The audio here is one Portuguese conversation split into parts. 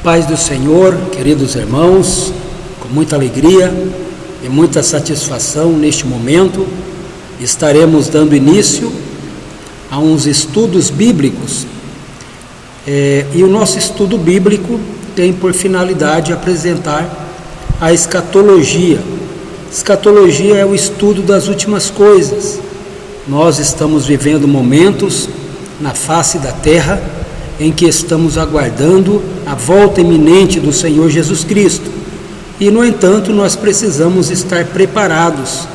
Paz do Senhor, queridos irmãos, com muita alegria e muita satisfação neste momento, estaremos dando início a uns estudos bíblicos, e o nosso estudo bíblico tem por finalidade apresentar a escatologia. Escatologia é o estudo das últimas coisas. Nós estamos vivendo momentos na face da terra em que estamos aguardando a volta iminente do Senhor Jesus Cristo. E, no entanto, nós precisamos estar preparados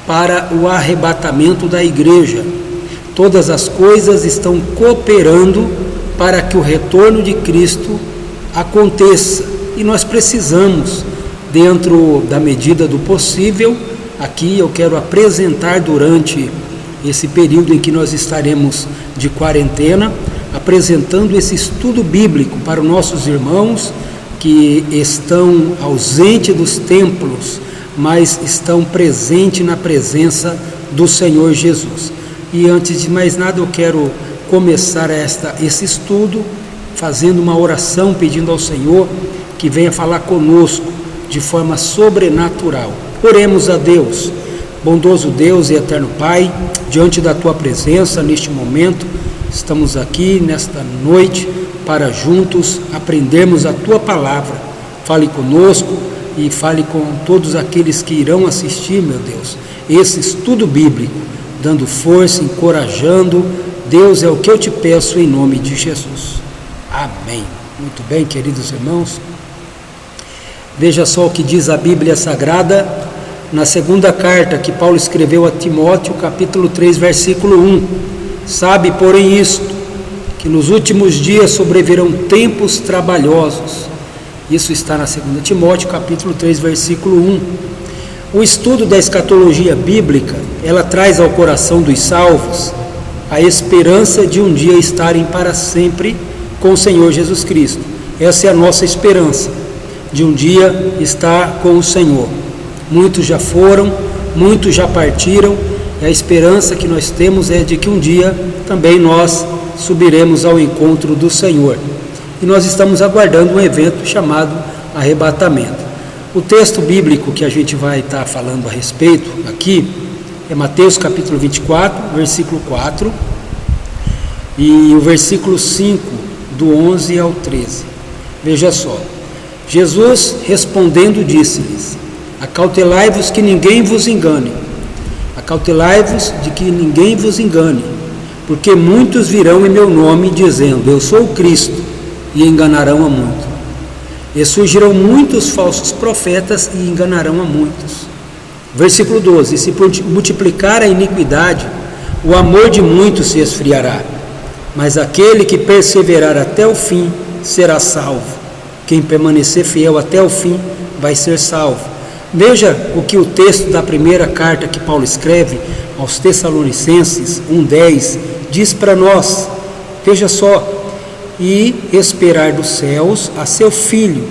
para o arrebatamento da igreja. Todas as coisas estão cooperando para que o retorno de Cristo aconteça. E nós precisamos, dentro da medida do possível, aqui eu quero apresentar durante esse período em que nós estaremos de quarentena, apresentando esse estudo bíblico para os nossos irmãos que estão ausentes dos templos, mas estão presentes na presença do Senhor Jesus. E antes de mais nada eu quero começar esse estudo fazendo uma oração, pedindo ao Senhor que venha falar conosco de forma sobrenatural. Oremos a Deus. Bondoso Deus e eterno Pai, diante da Tua presença neste momento, estamos aqui nesta noite para juntos aprendermos a Tua palavra. Fale conosco e fale com todos aqueles que irão assistir, meu Deus, esse estudo bíblico, dando força, encorajando. Deus, é o que eu te peço em nome de Jesus. Amém. Muito bem, queridos irmãos. Veja só o que diz a Bíblia Sagrada na segunda carta que Paulo escreveu a Timóteo, capítulo 3, versículo 1. Sabe, porém, isto, que nos últimos dias sobrevirão tempos trabalhosos. Isso está na segunda Timóteo, capítulo 3, versículo 1. O estudo da escatologia bíblica, ela traz ao coração dos salvos a esperança de um dia estarem para sempre com o Senhor Jesus Cristo. Essa é a nossa esperança, de um dia estar com o Senhor. Muitos já foram, muitos já partiram, e a esperança que nós temos é de que um dia também nós subiremos ao encontro do Senhor. E nós estamos aguardando um evento chamado arrebatamento. O texto bíblico que a gente vai estar falando a respeito aqui é Mateus capítulo 24, versículo 4, e o versículo 5, do 11 ao 13. Veja só. Jesus respondendo disse-lhes: acautelai-vos que ninguém vos engane. Acautelai-vos de que ninguém vos engane, porque muitos virão em meu nome dizendo, eu sou o Cristo, e enganarão a muitos. E surgirão muitos falsos profetas e enganarão a muitos. Versículo 12, se multiplicar a iniquidade, o amor de muitos se esfriará, mas aquele que perseverar até o fim será salvo. Quem permanecer fiel até o fim vai ser salvo. Veja o que o texto da primeira carta que Paulo escreve aos Tessalonicenses 1:10 diz para nós. Veja só: e esperar dos céus a seu Filho,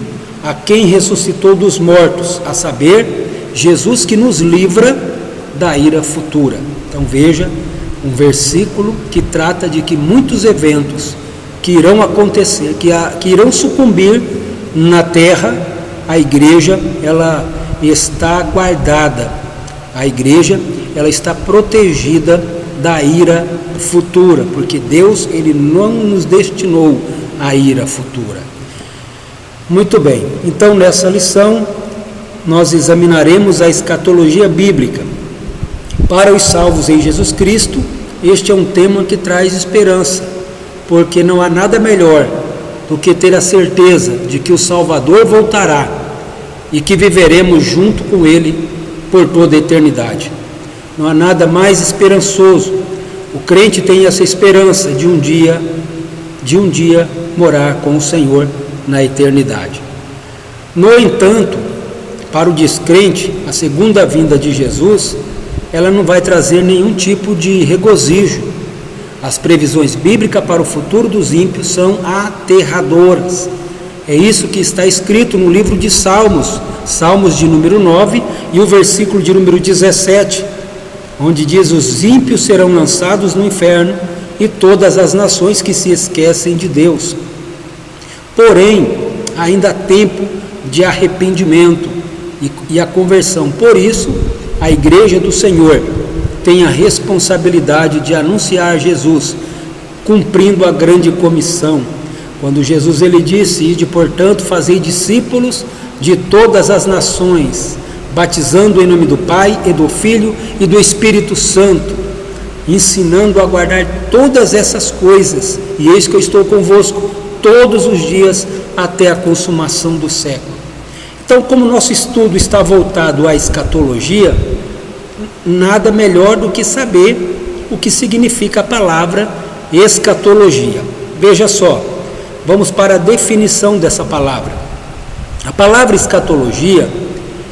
a quem ressuscitou dos mortos, a saber, Jesus, que nos livra da ira futura. Então veja, um versículo que trata de que muitos eventos que irão acontecer, que irão sucumbir na terra, a igreja, ela está guardada. A igreja, ela está protegida da ira futura, porque Deus, ele não nos destinou a ira futura. Muito bem, então nessa lição nós examinaremos a escatologia bíblica. Para os salvos em Jesus Cristo, este é um tema que traz esperança, porque não há nada melhor do que ter a certeza de que o Salvador voltará e que viveremos junto com Ele por toda a eternidade. Não há nada mais esperançoso. O crente tem essa esperança de um dia morar com o Senhor na eternidade. No entanto, para o descrente, a segunda vinda de Jesus, ela não vai trazer nenhum tipo de regozijo. As previsões bíblicas para o futuro dos ímpios são aterradoras. É isso que está escrito no livro de Salmos, Salmos de número 9 e o versículo de número 17, onde diz: os ímpios serão lançados no inferno e todas as nações que se esquecem de Deus. Porém, ainda há tempo de arrependimento e a conversão. Por isso, a Igreja do Senhor tem a responsabilidade de anunciar Jesus, cumprindo a grande comissão. Quando Jesus ele disse: ide, portanto, fazei discípulos de todas as nações, batizando em nome do Pai e do Filho e do Espírito Santo, ensinando a guardar todas essas coisas, e eis que eu estou convosco todos os dias até a consumação do século. Então, como nosso estudo está voltado à escatologia, nada melhor do que saber o que significa a palavra escatologia. Veja só, vamos para a definição dessa palavra. A palavra escatologia,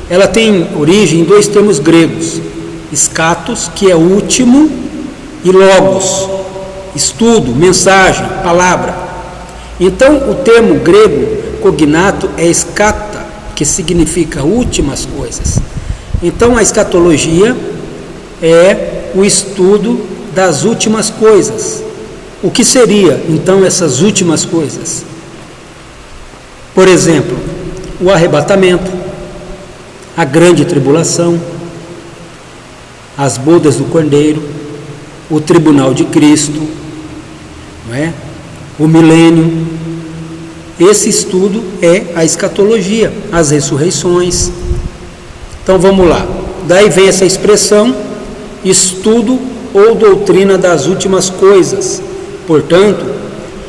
ela tem origem em dois termos gregos: escatos, que é último, e logos, estudo, mensagem, palavra. Então, o termo grego cognato é escata, que significa últimas coisas. Então, a escatologia é o estudo das últimas coisas. O que seria, então, essas últimas coisas? Por exemplo, o arrebatamento, a grande tribulação, as bodas do Cordeiro, o tribunal de Cristo, não é? O milênio. Esse estudo é a escatologia, as ressurreições. Então vamos lá. Daí vem essa expressão, estudo ou doutrina das últimas coisas. Portanto,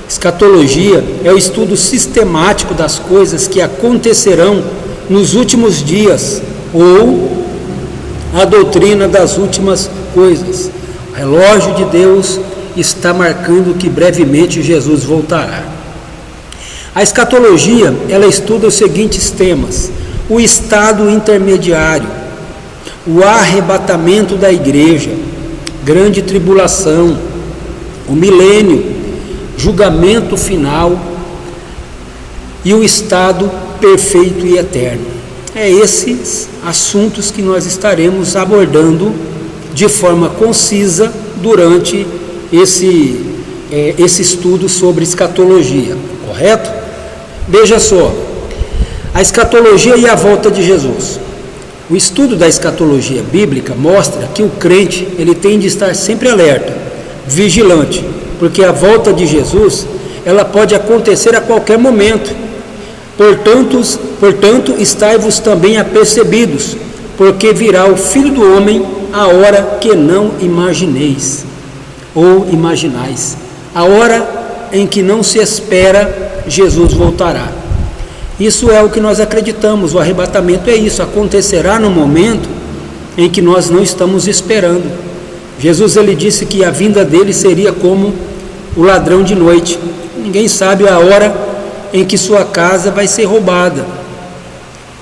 escatologia é o estudo sistemático das coisas que acontecerão nos últimos dias, ou a doutrina das últimas coisas. O relógio de Deus está marcando que brevemente Jesus voltará. A escatologia, ela estuda os seguintes temas: o estado intermediário, o arrebatamento da igreja, grande tribulação, o milênio, julgamento final e o estado perfeito e eterno. É esses assuntos que nós estaremos abordando de forma concisa durante esse estudo sobre escatologia, correto? Veja só, a escatologia e a volta de Jesus. O estudo da escatologia bíblica mostra que o crente ele tem de estar sempre alerta, vigilante, porque a volta de Jesus ela pode acontecer a qualquer momento. Portanto, estai-vos também apercebidos, porque virá o Filho do Homem a hora que não imagineis, ou imaginais. A hora em que não se espera, Jesus voltará. Isso é o que nós acreditamos. O arrebatamento é isso, acontecerá no momento em que nós não estamos esperando. Jesus ele disse que a vinda dele seria como o ladrão de noite. Ninguém sabe a hora em que sua casa vai ser roubada,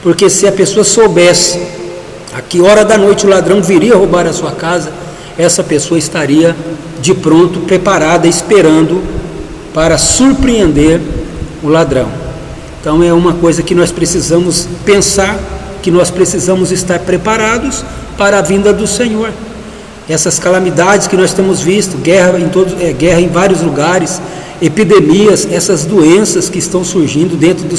porque se a pessoa soubesse a que hora da noite o ladrão viria roubar a sua casa, essa pessoa estaria de pronto, preparada, esperando para surpreender o ladrão. Então é uma coisa que nós precisamos pensar, que nós precisamos estar preparados para a vinda do Senhor. Essas calamidades que nós temos visto, guerra em vários lugares, epidemias, essas doenças que estão surgindo dentro do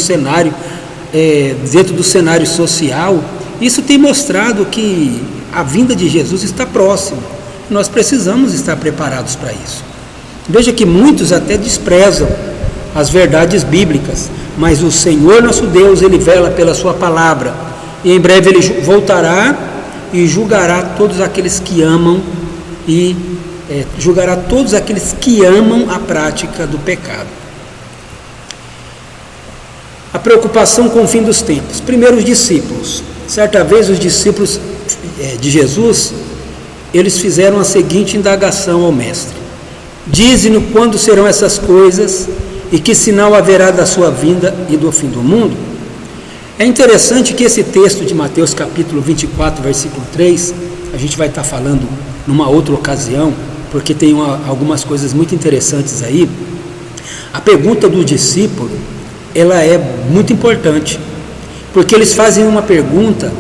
cenário social, isso tem mostrado que a vinda de Jesus está próxima. Nós precisamos estar preparados para isso. Veja que muitos até desprezam as verdades bíblicas, mas o Senhor nosso Deus, Ele vela pela sua palavra, e em breve Ele voltará e julgará todos aqueles que amam a prática do pecado. A preocupação com o fim dos tempos. Primeiro, os discípulos. Certa vez os discípulos de Jesus, eles fizeram a seguinte indagação ao mestre: dize-nos quando serão essas coisas e que sinal haverá da sua vinda e do fim do mundo? É interessante que esse texto de Mateus capítulo 24, versículo 3, a gente vai estar falando numa outra ocasião, porque tem algumas coisas muito interessantes aí. A pergunta do discípulo, ela é muito importante, porque eles fazem uma pergunta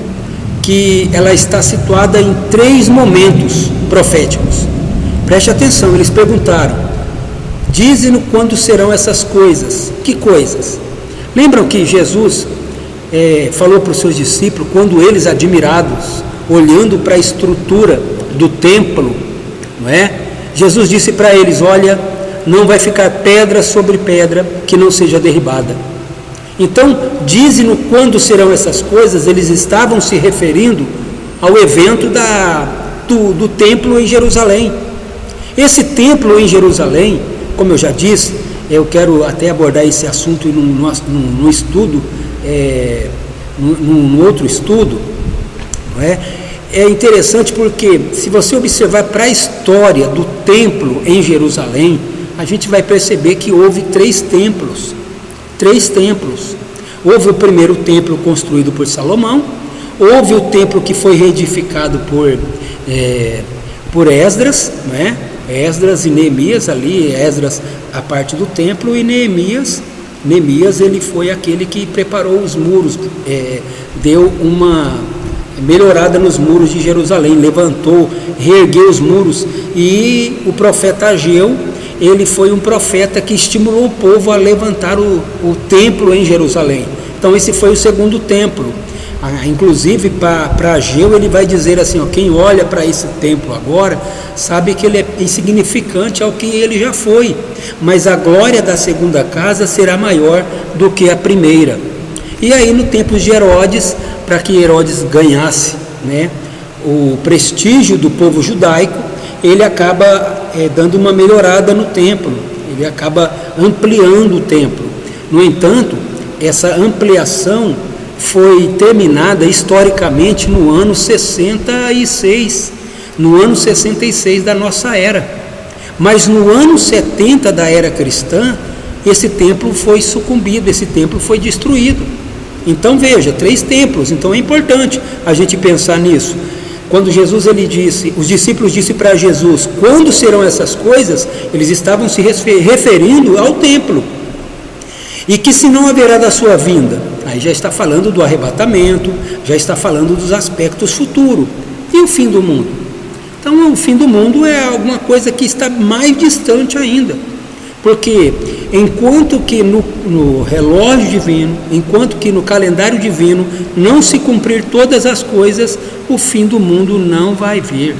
que ela está situada em 3 momentos proféticos. Preste atenção, eles perguntaram: dize-nos quando serão essas coisas. Que coisas? Lembram que Jesus falou para os seus discípulos, quando eles, admirados, olhando para a estrutura do templo, não é? Jesus disse para eles: olha, não vai ficar pedra sobre pedra que não seja derribada. Então, dizem-no quando serão essas coisas, eles estavam se referindo ao evento do templo em Jerusalém. Esse templo em Jerusalém, como eu já disse, eu quero até abordar esse assunto num estudo, num outro estudo, não é? É interessante porque, se você observar para a história do templo em Jerusalém, a gente vai perceber que houve três templos. Houve o primeiro templo construído por Salomão, houve o templo que foi reedificado por Esdras, não é? Esdras e Neemias ali, Esdras a parte do templo, e Neemias ele foi aquele que preparou os muros, deu uma melhorada nos muros de Jerusalém, levantou, reergueu os muros, e o profeta Ageu, ele foi um profeta que estimulou o povo a levantar o templo em Jerusalém. Então esse foi o segundo templo. Inclusive para Ageu ele vai dizer assim, ó, quem olha para esse templo agora sabe que ele é insignificante ao que ele já foi, mas a glória da segunda casa será maior do que a primeira. E aí no tempo de Herodes, para que Herodes ganhasse, né, o prestígio do povo judaico, ele acaba dando uma melhorada no templo, ele acaba ampliando o templo. No entanto, essa ampliação foi terminada historicamente no ano 66, da nossa era. Mas no ano 70 da era cristã, esse templo foi sucumbido, esse templo foi destruído. Então veja, 3 templos, então é importante a gente pensar nisso. Quando Jesus os discípulos disseram para Jesus, quando serão essas coisas, eles estavam se referindo ao templo. E que se não haverá da sua vinda, aí já está falando do arrebatamento, já está falando dos aspectos futuros. E o fim do mundo? Então o fim do mundo é alguma coisa que está mais distante ainda. Porque enquanto que no relógio divino, enquanto que no calendário divino não se cumprir todas as coisas, o fim do mundo não vai vir.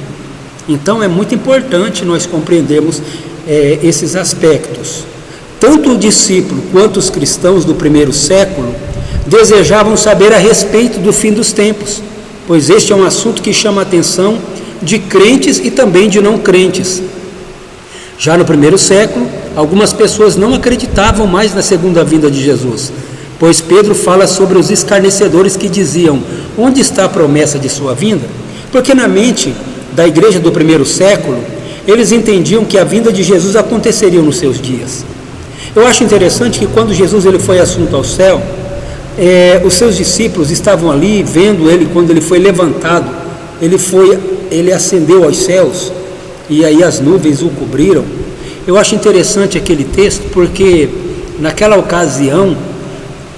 Então é muito importante nós compreendermos esses aspectos. Tanto o discípulo quanto os cristãos do primeiro século desejavam saber a respeito do fim dos tempos, pois este é um assunto que chama a atenção de crentes e também de não crentes. Já no primeiro século, algumas pessoas não acreditavam mais na segunda vinda de Jesus, pois Pedro fala sobre os escarnecedores que diziam, onde está a promessa de sua vinda? Porque na mente da igreja do primeiro século, eles entendiam que a vinda de Jesus aconteceria nos seus dias. Eu acho interessante que quando Jesus ele foi assunto ao céu, os seus discípulos estavam ali vendo ele quando ele foi levantado, ele ascendeu aos céus, e aí as nuvens o cobriram. Eu acho interessante aquele texto, porque naquela ocasião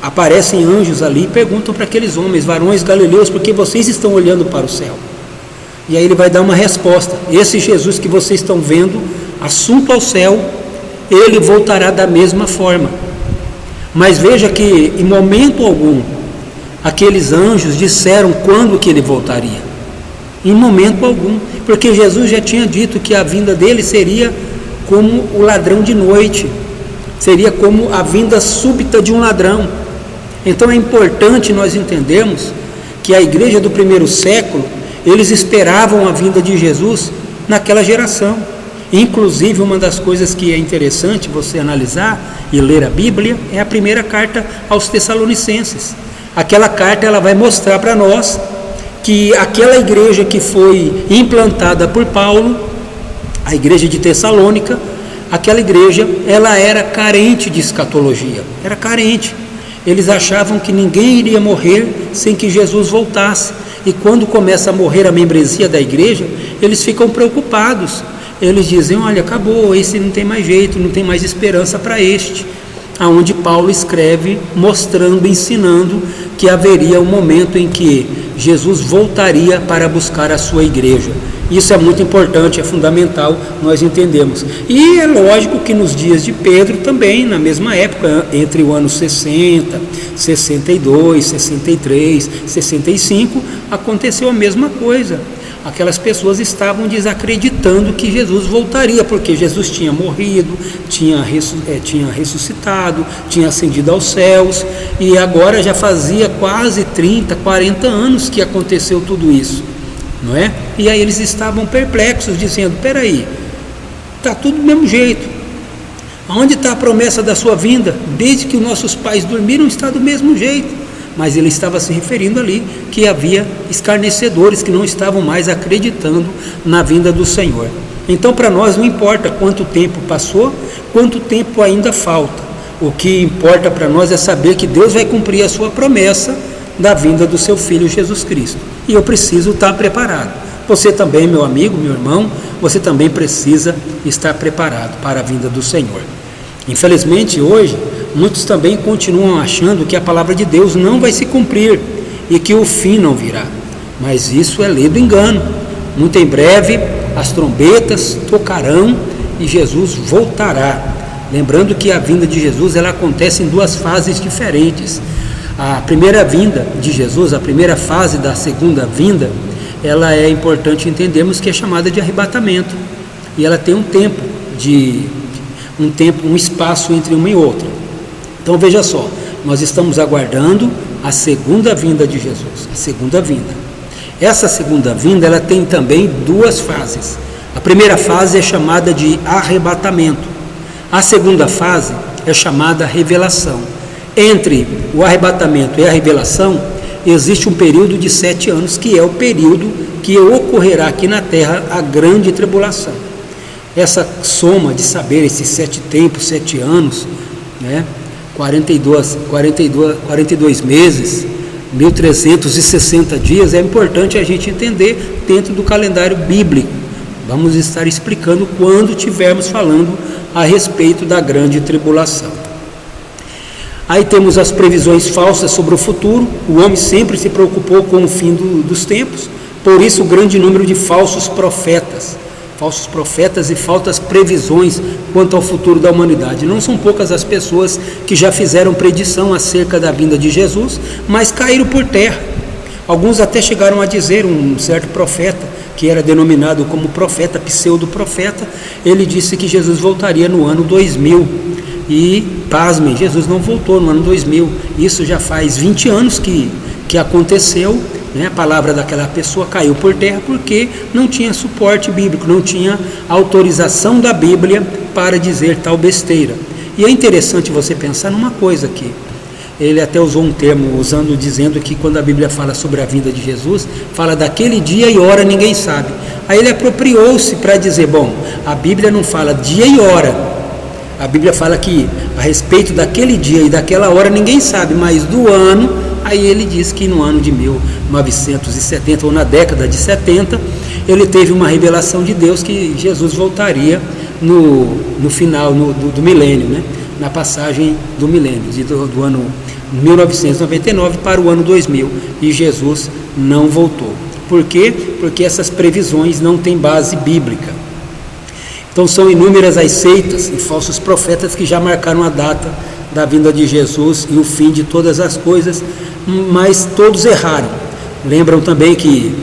aparecem anjos ali e perguntam para aqueles homens, varões galileus, por que vocês estão olhando para o céu? E aí ele vai dar uma resposta, esse Jesus que vocês estão vendo, assunto ao céu, ele voltará da mesma forma. Mas veja que em momento algum, aqueles anjos disseram quando que ele voltaria. Em momento algum, porque Jesus já tinha dito que a vinda dele seria como o ladrão de noite, seria como a vinda súbita de um ladrão. Então é importante nós entendermos que a igreja do primeiro século, eles esperavam a vinda de Jesus naquela geração. Inclusive, uma das coisas que é interessante você analisar e ler a Bíblia é a primeira carta aos Tessalonicenses. Aquela carta ela vai mostrar para nós que aquela igreja que foi implantada por Paulo, a igreja de Tessalônica, aquela igreja ela era carente de escatologia, era carente. Eles achavam que ninguém iria morrer sem que Jesus voltasse. E quando começa a morrer a membresia da igreja, eles ficam preocupados. Eles dizem, olha, acabou, esse não tem mais jeito, não tem mais esperança para este. Aonde Paulo escreve, mostrando, ensinando que haveria um momento em que Jesus voltaria para buscar a sua igreja. Isso é muito importante, é fundamental nós entendemos. E é lógico que nos dias de Pedro também, na mesma época, entre o ano 60, 62, 63, 65, aconteceu a mesma coisa. Aquelas pessoas estavam desacreditando que Jesus voltaria, porque Jesus tinha morrido, tinha ressuscitado, tinha ascendido aos céus, e agora já fazia quase 30, 40 anos que aconteceu tudo isso, não é? E aí eles estavam perplexos, dizendo: peraí, está tudo do mesmo jeito, onde está a promessa da sua vinda? Desde que os nossos pais dormiram está do mesmo jeito. Mas ele estava se referindo ali que havia escarnecedores que não estavam mais acreditando na vinda do Senhor. Então, para nós não importa quanto tempo passou, quanto tempo ainda falta. O que importa para nós é saber que Deus vai cumprir a sua promessa da vinda do seu Filho Jesus Cristo. E eu preciso estar preparado. Você também, meu amigo, meu irmão, você também precisa estar preparado para a vinda do Senhor. Infelizmente, hoje, muitos também continuam achando que a palavra de Deus não vai se cumprir e que o fim não virá. Mas isso é lei do engano. Muito em breve, as trombetas tocarão e Jesus voltará. Lembrando que a vinda de Jesus ela acontece em duas fases diferentes. A primeira vinda de Jesus, a primeira fase da segunda vinda, ela é importante entendermos que é chamada de arrebatamento. E ela tem um espaço entre uma e outra. Então veja só, nós estamos aguardando a segunda vinda de Jesus, a segunda vinda. Essa segunda vinda ela tem também duas fases. A primeira fase é chamada de arrebatamento. A segunda fase é chamada revelação. Entre o arrebatamento e a revelação existe um período de 7 anos, que é o período que ocorrerá aqui na terra a grande tribulação. Essa soma de saber esses 7 tempos, 7 anos, né? 42 meses, 1360 dias, é importante a gente entender dentro do calendário bíblico. Vamos estar explicando quando estivermos falando a respeito da grande tribulação. Aí temos as previsões falsas sobre o futuro. O homem sempre se preocupou com o fim dos tempos, por isso o grande número de falsos profetas e falsas previsões quanto ao futuro da humanidade. Não são poucas as pessoas que já fizeram predição acerca da vinda de Jesus, mas caíram por terra. Alguns até chegaram a dizer, um certo profeta, que era denominado como profeta, pseudo-profeta, ele disse que Jesus voltaria no ano 2000. E, pasmem, Jesus não voltou no ano 2000. Isso já faz 20 anos que aconteceu. A palavra daquela pessoa caiu por terra porque não tinha suporte bíblico, não tinha autorização da Bíblia para dizer tal besteira. E é interessante você pensar numa coisa aqui. Ele até usou um termo, dizendo que quando a Bíblia fala sobre a vinda de Jesus, fala daquele dia e hora ninguém sabe. Aí ele apropriou-se para dizer, bom, a Bíblia não fala dia e hora, a Bíblia fala que a respeito daquele dia e daquela hora ninguém sabe, mas do ano. Aí ele diz que no ano de 1970, ou na década de 70, ele teve uma revelação de Deus que Jesus voltaria no final do milênio, né? Na passagem do milênio, do ano 1999 para o ano 2000, e Jesus não voltou. Por quê? Porque essas previsões não têm base bíblica. Então são inúmeras as seitas e falsos profetas que já marcaram a data da vinda de Jesus e o fim de todas as coisas, mas todos erraram. Lembram também que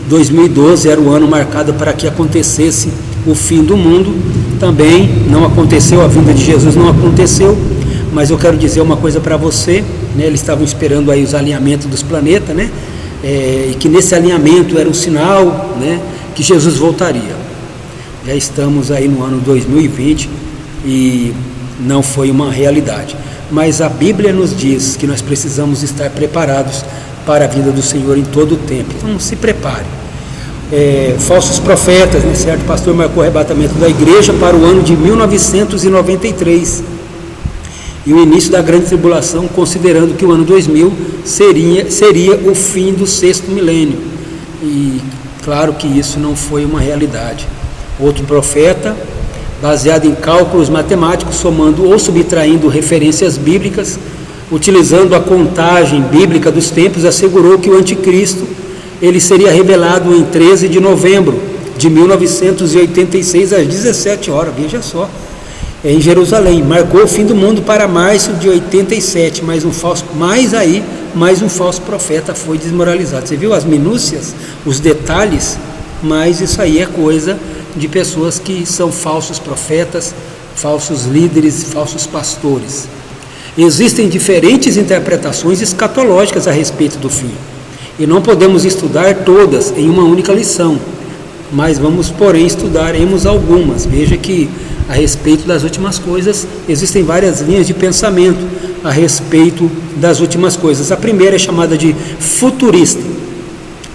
2012 era o ano marcado para que acontecesse o fim do mundo. Também não aconteceu, a vinda de Jesus não aconteceu, mas eu quero dizer uma coisa para você, né? Eles estavam esperando aí os alinhamentos dos planetas, né? E que nesse alinhamento era um sinal, né, que Jesus voltaria. Já estamos aí no ano 2020 e não foi uma realidade. Mas a Bíblia nos diz que nós precisamos estar preparados para a vinda do Senhor em todo o tempo. Então se prepare. Falsos profetas, né? Certo pastor marcou o arrebatamento da igreja para o ano de 1993 e o início da grande tribulação, considerando que o ano 2000 seria o fim do 6º milênio. E claro que isso não foi uma realidade. Outro profeta, baseado em cálculos matemáticos, somando ou subtraindo referências bíblicas, utilizando a contagem bíblica dos tempos, assegurou que o anticristo ele seria revelado em 13 de novembro, de 1986 às 17 horas, veja só, em Jerusalém. Marcou o fim do mundo para março de 87, mais um falso profeta foi desmoralizado. Você viu as minúcias, os detalhes? Mas isso aí é coisa de pessoas que são falsos profetas, falsos líderes, falsos pastores. Existem diferentes interpretações escatológicas a respeito do fim, e não podemos estudar todas em uma única lição, mas vamos, porém, estudaremos algumas. Veja que a respeito das últimas coisas existem várias linhas de pensamento a respeito das últimas coisas. A primeira é chamada de futurista.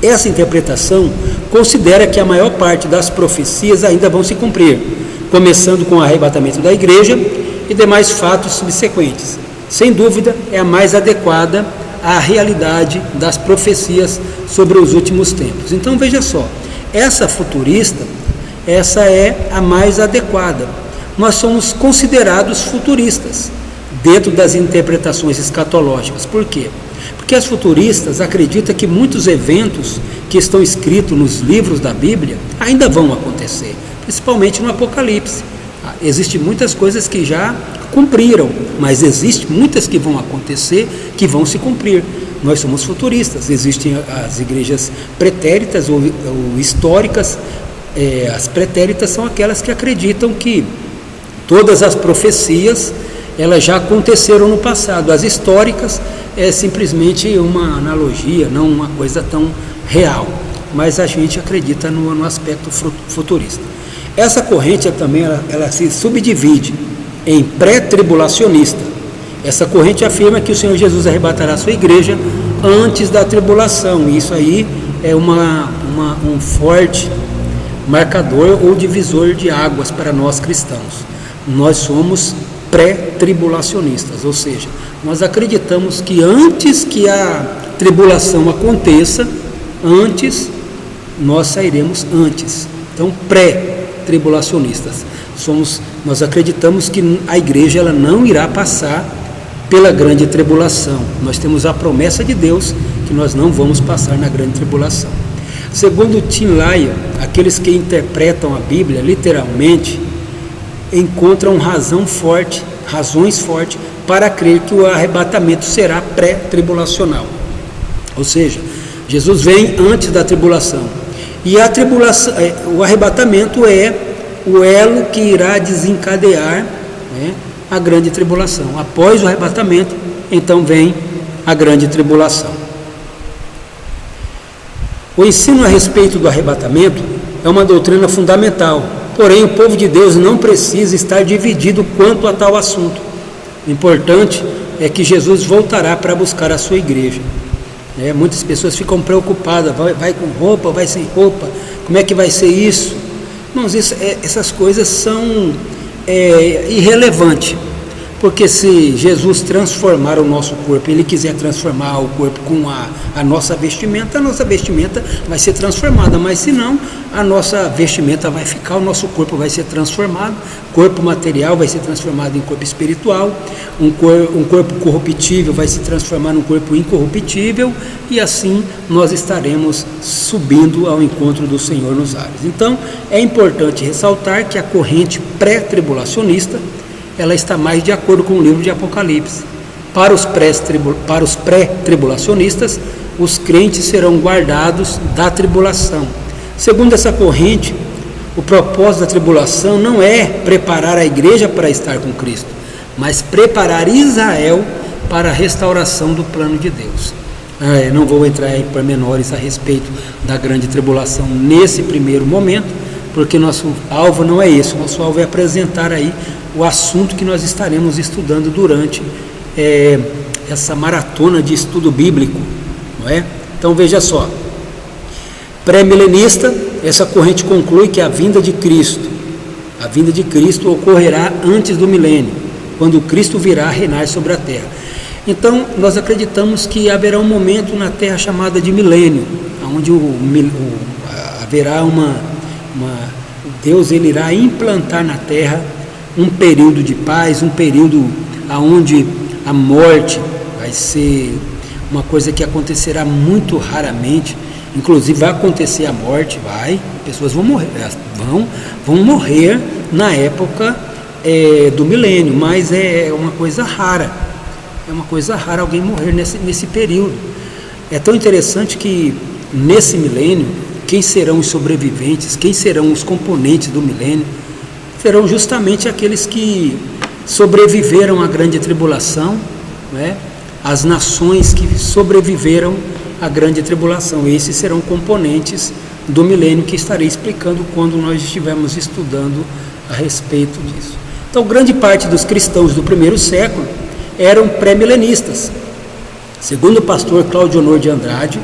Essa interpretação considera que a maior parte das profecias ainda vão se cumprir, começando com o arrebatamento da igreja e demais fatos subsequentes. Sem dúvida, é a mais adequada à realidade das profecias sobre os últimos tempos. Então, veja só, essa futurista, essa é a mais adequada. Nós somos considerados futuristas dentro das interpretações escatológicas. Por quê? Porque as futuristas acreditam que muitos eventos que estão escritos nos livros da Bíblia ainda vão acontecer, principalmente no Apocalipse. Existem muitas coisas que já cumpriram, mas existem muitas que vão acontecer, que vão se cumprir. Nós somos futuristas. Existem as igrejas pretéritas ou históricas. As pretéritas são aquelas que acreditam que todas as profecias elas já aconteceram no passado. As históricas é simplesmente uma analogia, não uma coisa tão real, mas a gente acredita no aspecto futurista. Essa corrente também ela se subdivide em pré-tribulacionista. Essa corrente afirma que o Senhor Jesus arrebatará a sua igreja antes da tribulação. Isso aí é um forte marcador ou divisor de águas para nós cristãos. Nós somos pré-tribulacionistas, ou seja, nós acreditamos que antes que a tribulação aconteça, nós sairemos antes. Então, pré-tribulacionistas. Nós acreditamos que a igreja ela não irá passar pela grande tribulação. Nós temos a promessa de Deus que nós não vamos passar na grande tribulação. Segundo Tim LaHaye, aqueles que interpretam a Bíblia literalmente encontram razões fortes para crer que o arrebatamento será pré-tribulacional. Ou seja, Jesus vem antes da tribulação. E a tribulação, o arrebatamento é o elo que irá desencadear, a grande tribulação. Após o arrebatamento, então vem a grande tribulação. O ensino a respeito do arrebatamento é uma doutrina fundamental, porém o povo de Deus não precisa estar dividido quanto a tal assunto. O importante é que Jesus voltará para buscar a sua igreja. Muitas pessoas ficam preocupadas, vai com roupa, vai sem roupa, como é que vai ser isso? Irmãos, essas coisas são irrelevantes, porque se Jesus transformar o nosso corpo, Ele quiser transformar o corpo com a nossa vestimenta vai ser transformada, mas se não, a nossa vestimenta vai ficar, o nosso corpo vai ser transformado, corpo material vai ser transformado em corpo espiritual, um corpo corruptível vai se transformar num corpo incorruptível, e assim nós estaremos subindo ao encontro do Senhor nos ares. Então, é importante ressaltar que a corrente pré-tribulacionista ela está mais de acordo com o livro de Apocalipse. Para os pré-tribulacionistas, os crentes serão guardados da tribulação. Segundo essa corrente, o propósito da tribulação não é preparar a igreja para estar com Cristo, mas preparar Israel para a restauração do plano de Deus. Não vou entrar em pormenores a respeito da grande tribulação nesse primeiro momento, porque nosso alvo não é esse. Nosso alvo é apresentar aí o assunto que nós estaremos estudando durante essa maratona de estudo bíblico, não é? Então veja só, pré-milenista, essa corrente conclui que a vinda de Cristo ocorrerá antes do milênio, quando Cristo virá reinar sobre a terra. Então nós acreditamos que haverá um momento na terra chamada de milênio, onde haverá Deus ele irá implantar na terra um período de paz, um período onde a morte vai ser uma coisa que acontecerá muito raramente, Inclusive vai acontecer a morte, pessoas vão morrer, vão morrer na época do milênio, mas é uma coisa rara. É uma coisa rara alguém morrer nesse período. É tão interessante que nesse milênio, quem serão os sobreviventes, quem serão os componentes do milênio, serão justamente aqueles que sobreviveram à grande tribulação, né? As nações que sobreviveram à grande tribulação. Esses serão componentes do milênio que estarei explicando quando nós estivermos estudando a respeito disso. Então, grande parte dos cristãos do primeiro século eram pré-milenistas. Segundo o pastor Cláudio Honor de Andrade,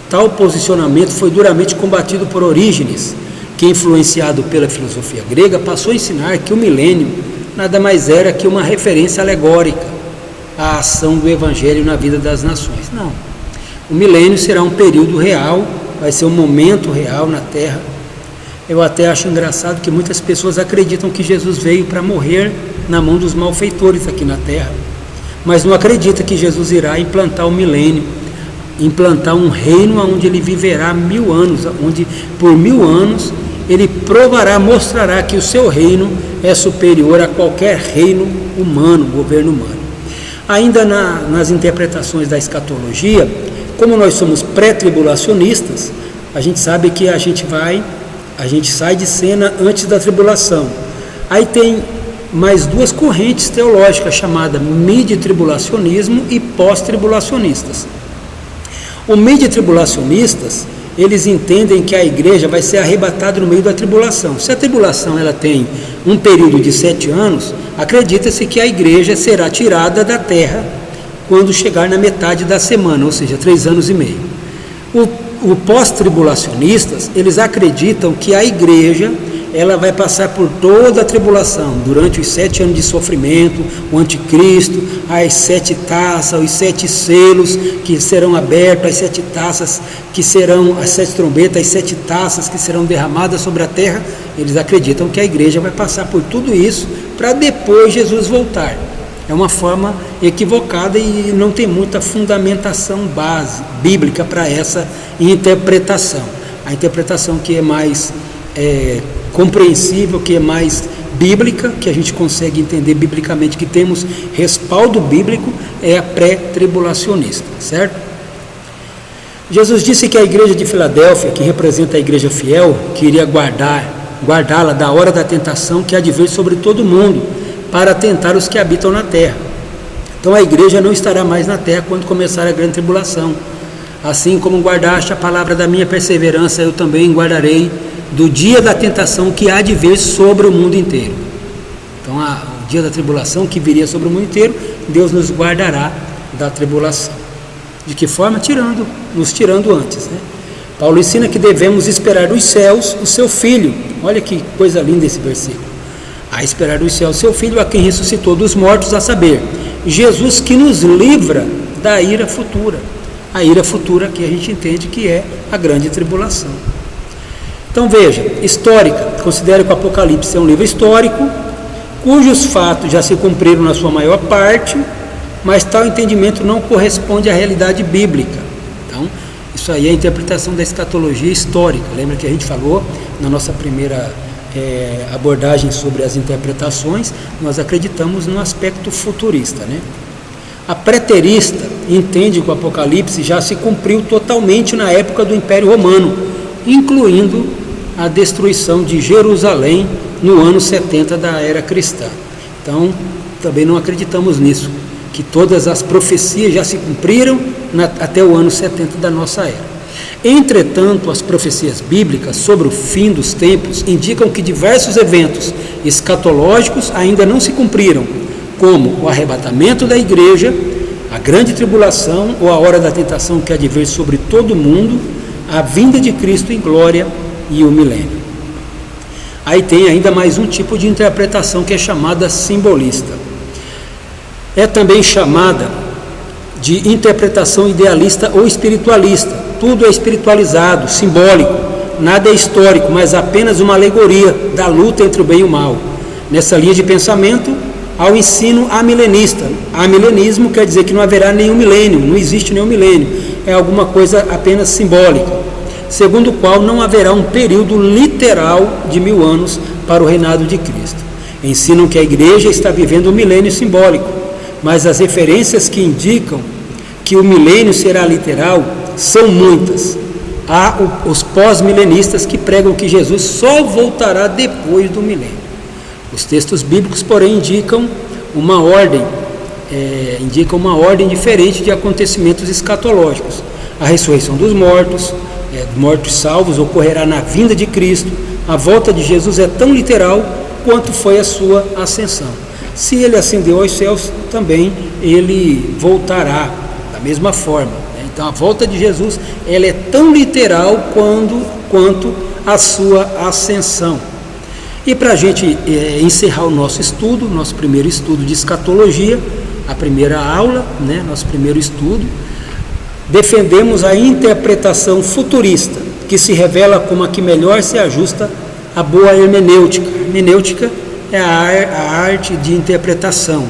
tal posicionamento foi duramente combatido por Orígenes, que, influenciado pela filosofia grega, passou a ensinar que o milênio nada mais era que uma referência alegórica à ação do evangelho na vida das nações. Não. O milênio será um período real, vai ser um momento real na Terra. Eu até acho engraçado que muitas pessoas acreditam que Jesus veio para morrer na mão dos malfeitores aqui na Terra, mas não acredita que Jesus irá implantar o milênio, implantar um reino onde ele viverá 1000 anos, onde por 1000 anos ele provará, mostrará que o seu reino é superior a qualquer reino humano, governo humano. Ainda nas interpretações da escatologia, como nós somos pré-tribulacionistas, a gente sabe que a gente sai de cena antes da tribulação. Aí tem mais duas correntes teológicas, chamadas mid-tribulacionismo e pós-tribulacionistas. Os mid-tribulacionistas, eles entendem que a igreja vai ser arrebatada no meio da tribulação. Se a tribulação ela tem um período de 7 anos, acredita-se que a igreja será tirada da terra quando chegar na metade da semana, ou seja, 3 anos e meio. O pós-tribulacionistas, eles acreditam que a igreja ela vai passar por toda a tribulação, durante os 7 anos de sofrimento, o anticristo, as 7 taças, os 7 selos que serão abertos, as 7 taças que serão, as 7 trombetas, as 7 taças que serão derramadas sobre a terra. Eles acreditam que a igreja vai passar por tudo isso para depois Jesus voltar. É uma forma equivocada e não tem muita fundamentação bíblica para essa interpretação. A interpretação que é mais compreensível, que é mais bíblica, que a gente consegue entender biblicamente, que temos respaldo bíblico, é a pré-tribulacionista, certo? Jesus disse que a igreja de Filadélfia, que representa a igreja fiel, que iria guardá-la da hora da tentação que há de vir sobre todo mundo, para tentar os que habitam na terra. Então a igreja não estará mais na terra quando começar a grande tribulação. Assim como guardaste a palavra da minha perseverança, eu também guardarei do dia da tentação que há de vir sobre o mundo inteiro. Então o dia da tribulação que viria sobre o mundo inteiro, Deus nos guardará da tribulação. De que forma? Nos tirando antes, né? Paulo ensina que devemos esperar dos céus o seu Filho. Olha que coisa linda esse versículo. A esperar dos céus o seu Filho, a quem ressuscitou dos mortos, a saber, Jesus, que nos livra da ira futura. A ira futura que a gente entende que é a grande tribulação. Então veja, histórica, considere que o Apocalipse é um livro histórico, cujos fatos já se cumpriram na sua maior parte, mas tal entendimento não corresponde à realidade bíblica. Então, isso aí é a interpretação da escatologia histórica. Lembra que a gente falou na nossa primeira abordagem sobre as interpretações, nós acreditamos no aspecto futurista, né? A preterista entende que o Apocalipse já se cumpriu totalmente na época do Império Romano, incluindo a destruição de Jerusalém no ano 70 da era cristã. Então, também não acreditamos nisso, que todas as profecias já se cumpriram até o ano 70 da nossa era. Entretanto, as profecias bíblicas sobre o fim dos tempos indicam que diversos eventos escatológicos ainda não se cumpriram, como o arrebatamento da igreja, a grande tribulação ou a hora da tentação que há de vir sobre todo o mundo, a vinda de Cristo em glória e o milênio. Aí tem ainda mais um tipo de interpretação que é chamada simbolista. É também chamada de interpretação idealista ou espiritualista. Tudo é espiritualizado, simbólico, nada é histórico, mas apenas uma alegoria da luta entre o bem e o mal. Nessa linha de pensamento, há o ensino amilenista. Amilenismo quer dizer que não haverá nenhum milênio, não existe nenhum milênio, é alguma coisa apenas simbólica. segundo o qual não haverá um período literal de 1000 anos para o reinado de Cristo. Ensinam que a igreja está vivendo um milênio simbólico, mas as referências que indicam que o milênio será literal são muitas. Há os pós-milenistas que pregam que Jesus só voltará depois do milênio. Os textos bíblicos, porém, indicam uma ordem diferente de acontecimentos escatológicos. A ressurreição dos mortos salvos, ocorrerá na vinda de Cristo. A volta de Jesus é tão literal quanto foi a sua ascensão. Se ele ascendeu aos céus, também ele voltará da mesma forma. Então a volta de Jesus ela é tão literal quanto a sua ascensão. E para a gente encerrar o nosso estudo, nosso primeiro estudo de escatologia, a primeira aula, nosso primeiro estudo, defendemos a interpretação futurista, que se revela como a que melhor se ajusta à boa hermenêutica. Hermenêutica é a arte de interpretação,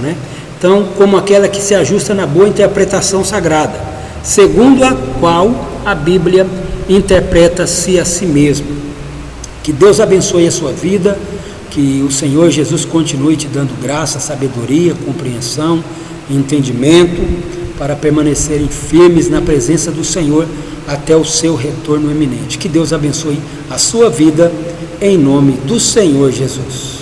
Então, como aquela que se ajusta na boa interpretação sagrada, segundo a qual a Bíblia interpreta-se a si mesma. Que Deus abençoe a sua vida, que o Senhor Jesus continue te dando graça, sabedoria, compreensão, entendimento, para permanecerem firmes na presença do Senhor até o seu retorno eminente. Que Deus abençoe a sua vida, em nome do Senhor Jesus.